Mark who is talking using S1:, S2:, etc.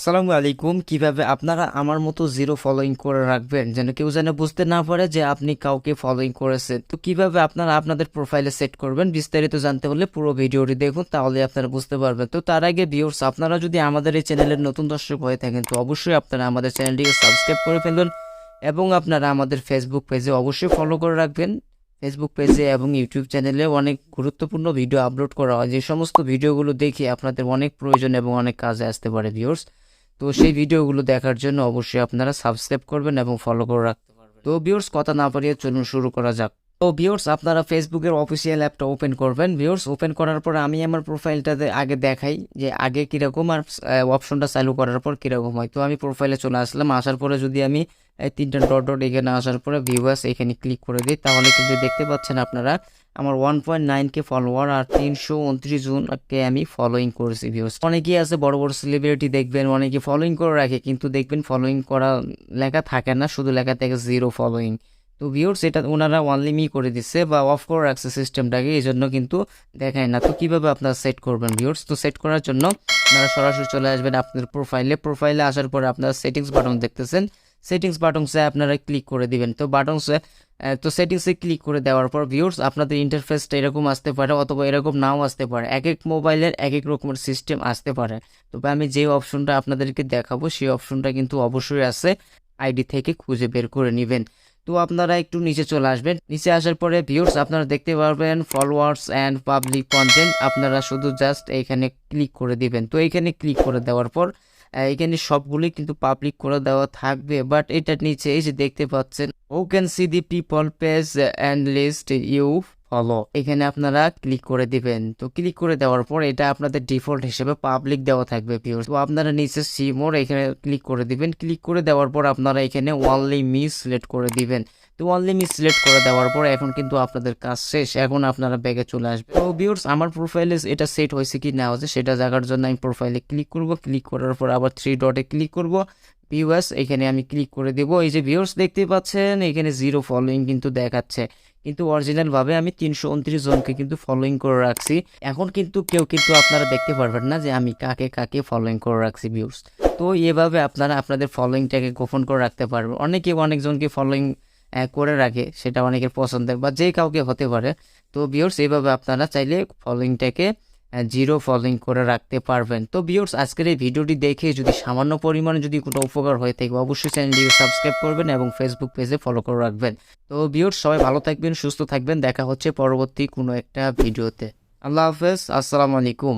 S1: আসসালামু আলাইকুম। কিভাবে আপনারা আমার মতো জিরো ফলোইং করে রাখবেন যেন কেউ যেন বুঝতে না পারে যে আপনি কাউকে ফলোইং করেছেন। তো কিভাবে আপনারা আপনাদের প্রোফাইলে সেট করবেন বিস্তারিত জানতে হলে পুরো ভিডিওটি দেখুন, তাহলে আপনারা বুঝতে পারবেন। তো তার আগে ভিউয়ার্স, আপনারা যদি আমাদের এই চ্যানেলের নতুন দর্শক হয়ে থাকেন তো অবশ্যই আপনারা আমাদের চ্যানেলটিকে সাবস্ক্রাইব করে ফেলুন এবং আপনারা আমাদের ফেসবুক পেজে অবশ্যই ফলো করে রাখবেন। ফেসবুক পেজে এবং ইউটিউব চ্যানেলে অনেক গুরুত্বপূর্ণ ভিডিও আপলোড করা হয়, যে সমস্ত ভিডিওগুলো দেখে আপনাদের অনেক প্রয়োজন এবং অনেক কাজে আসতে পারে ভিউয়ার্স। তো সেই ভিডিওগুলো দেখার জন্য অবশ্যই আপনারা সাবস্ক্রাইব করবেন এবং ফলো করে রাখতে পারবেন। তো ভিউয়ার্স, কথা না বাড়িয়ে চলুন শুরু করা যাক। তো ভিউয়ার্স, আপনারা ফেসবুকের অফিসিয়াল অ্যাপটা ওপেন করবেন। ভিউয়ার্স, ওপেন করার পর আমি আমার প্রোফাইলটাতে আগে দেখাই যে আগে কীরকম আর অপশনটা চালু করার পর কীরকম হয়। তো আমি প্রোফাইলে চলে আসলাম। আসার পরে যদি আমি এই তিনটা ডট ডট এখানে আসার পরে ভিউয়ার্স এখানে ক্লিক করে দিই, তাহলে কিন্তু দেখতে পাচ্ছেন আপনারা আমার 1.9K ফলোয়ার আর 329 জনকে আমি ফলোইং করেছি ভিউয়ার্স। অনেকেই আছে বড় বড় সেলিব্রিটি দেখবেন অনেকে ফলোইং করে রাখে, কিন্তু দেখবেন ফলোইং করা লেখা থাকে না, শুধু লেখা থাকে জিরো ফলোইং। তো ভিউয়ার্স, এটা ওনারা ওয়ানলি মি করে দিচ্ছে বা অফ করে রাখছে সিস্টেমটাকে, এই জন্য কিন্তু দেখায় না। তো কিভাবে আপনারা সেট করবেন ভিউয়ার্স? তো সেট করার জন্য আপনারা সরাসরি চলে আসবেন আপনাদের প্রোফাইলে আসার পরে আপনারা সেটিংস বাটন দেখতেছেন, সেটিংস বাটনসে আপনারা ক্লিক করে দিবেন। তো সেটিংসে ক্লিক করে দেওয়ার পর ভিউয়ার্স আপনাদের ইন্টারফেসটা এরকম আসতে পারে অথবা এরকম নাও আসতে পারে, এক এক মোবাইলের এক এক রকমের সিস্টেম আসতে পারে। তবে আমি যে অপশনটা আপনাদেরকে দেখাবো সেই অপশনটা কিন্তু অবশ্যই আছে, আইডি থেকে খুঁজে বের করে নেবেন। তো আপনারা একটু নিচে চলে আসবেন, নিচে আসার পরে ভিউয়ার্স আপনারা দেখতে পারবেন ফলোয়ার্স অ্যান্ড পাবলিক কন্টেন্ট, আপনারা শুধু জাস্ট এইখানে ক্লিক করে দিবেন। তো এইখানে ক্লিক করে দেওয়ার পর এখানে সবগুলি কিন্তু পাবলিক করে দেওয়া থাকবে, বাট এটার নিচে এই যে দেখতে পাচ্ছেন ও can see the people page and list you follow, এখানে আপনারা ক্লিক করে দিবেন। তো ক্লিক করে দেওয়ার পর এটা আপনাদের ডিফল্ট হিসেবে পাবলিক দেওয়া থাকবে ভিউয়ার্স। তো আপনারা নিচে সি মোর এখানে ক্লিক করে দিবেন। ক্লিক করে দেওয়ার পর আপনারা এখানে অনলি মি সিলেক্ট করে দিবেন। তো অনলি মি সিলেক্ট করে দেওয়ার পর এখন কিন্তু আপনাদের কাজ শেষ, এখন আপনারা ব্যাগে চলে আসবেন। তো ভিউয়ার্স, আমার প্রোফাইলে এটা সেট হয়েছে কি না হয়েছে সেটা দেখার জন্য আমি প্রোফাইলে ক্লিক করব, ক্লিক করার পর আবার থ্রি ডটে ক্লিক করব, ভিউয়ার্স এখানে আমি ক্লিক করে দেব। এই যে ভিউয়ার্স দেখতে পাচ্ছেন এখানে জিরো ফলোইং কিন্তু দেখাচ্ছে, কিন্তু অরিজিনাল ভাবে আমি 329 জনকে কিন্তু ফলোইং করে রাখছি। এখন কিন্তু কেউ কিন্তু আপনারা দেখতে পারবেন না যে আমি কাকে কাকে ফলোইং করে রাখছি ভিউয়ার্স। তো এভাবে আপনারা আপনাদের ফলোইংটাকে গোপন করে রাখতে পারবেন। অনেকে অনেকজনকে ফলোইং করে রাখে, সেটা অনেকের পছন্দের বা যে কাউকে হতে পারে। তো ভিউয়ার্স, এইভাবে আপনারা চাইলে ফলোইংটাকে জিরো ফলোইং করে রাখতে পারবেন। তো ভিউয়ার্স, আজকের এই ভিডিওটি দেখে যদি সামান্য পরিমাণে যদি কোনো উপকার হয়ে থাকে অবশ্যই চ্যানেলটিকে সাবস্ক্রাইব করবেন এবং ফেসবুক পেজে ফলো করে রাখবেন। তো ভিউয়ার্স, সবাই ভালো থাকবেন, সুস্থ থাকবেন, দেখা হচ্ছে পরবর্তী কোনো একটা ভিডিওতে। আল্লাহ হাফেজ, আসসালামু আলাইকুম।